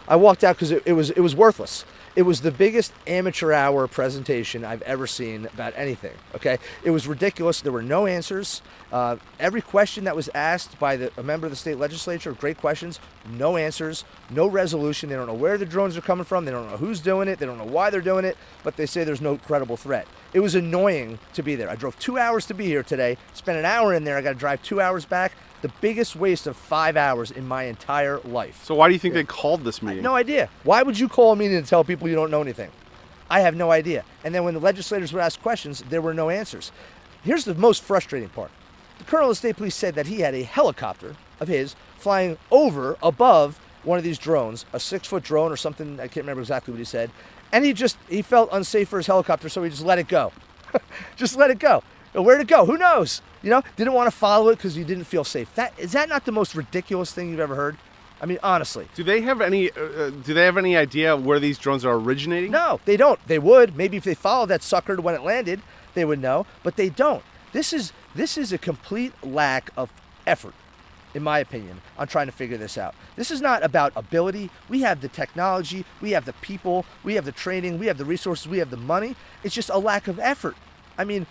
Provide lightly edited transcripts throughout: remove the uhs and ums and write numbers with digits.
I walked out because it was worthless. It was the biggest amateur hour presentation I've ever seen about anything, okay? It was ridiculous. There were no answers. Every question that was asked by a member of the state legislature, great questions, no answers, no resolution. They don't know where the drones are coming from. They don't know who's doing it. They don't know why they're doing it, but they say there's no credible threat. It was annoying to be there. I drove 2 hours to be here today, spent an hour in there. I got to drive 2 hours back. The biggest waste of 5 hours in my entire life. So why do you think they called this meeting? No idea. Why would you call a meeting to tell people you don't know anything? I have no idea. And then when the legislators would ask questions, there were no answers. Here's the most frustrating part. The colonel of the state police said that he had a helicopter of his flying over above one of these drones, a 6-foot drone or something, I can't remember exactly what he said. And he felt unsafe for his helicopter, so he just let it go. Just let it go. Where'd it go? Who knows? You know, didn't want to follow it because you didn't feel safe. Is that not the most ridiculous thing you've ever heard? I mean, honestly. Do they have any idea where these drones are originating? No, they don't. They would. Maybe if they followed that sucker when it landed, they would know, but they don't. This is a complete lack of effort, in my opinion, on trying to figure this out. This is not about ability. We have the technology, we have the people, we have the training, we have the resources, we have the money. It's just a lack of effort. I mean,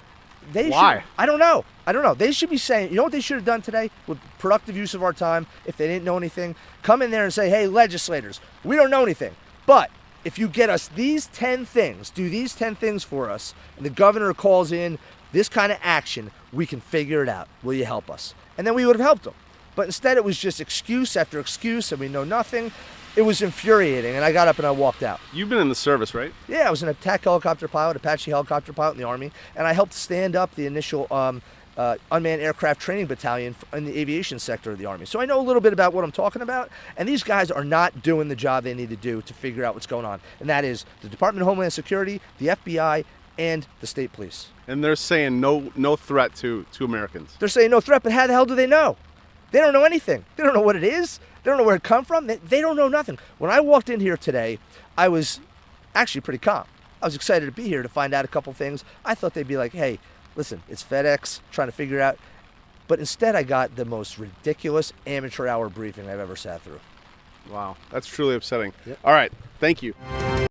why? I don't know. They should be saying, you know what they should have done today with productive use of our time if they didn't know anything? Come in there and say, hey, legislators, we don't know anything. But if you get us these 10 things, do these 10 things for us, and the governor calls in this kind of action, we can figure it out. Will you help us? And then we would have helped them. But instead it was just excuse after excuse and we know nothing. It was infuriating, and I got up and I walked out. You've been in the service, right? Yeah, I was an attack helicopter pilot, Apache helicopter pilot in the Army, and I helped stand up the initial unmanned aircraft training battalion in the aviation sector of the Army. So I know a little bit about what I'm talking about, and these guys are not doing the job they need to do to figure out what's going on, and that is the Department of Homeland Security, the FBI, and the state police. And they're saying no threat to Americans. They're saying no threat, but how the hell do they know? They don't know anything. They don't know what it is. They don't know where it come from. They don't know nothing. When I walked in here today, I was actually pretty calm. I was excited to be here to find out a couple things. I thought they'd be like, hey, listen, it's FedEx, trying to figure out. But instead I got the most ridiculous amateur hour briefing I've ever sat through. Wow, that's truly upsetting. Yep. All right, thank you.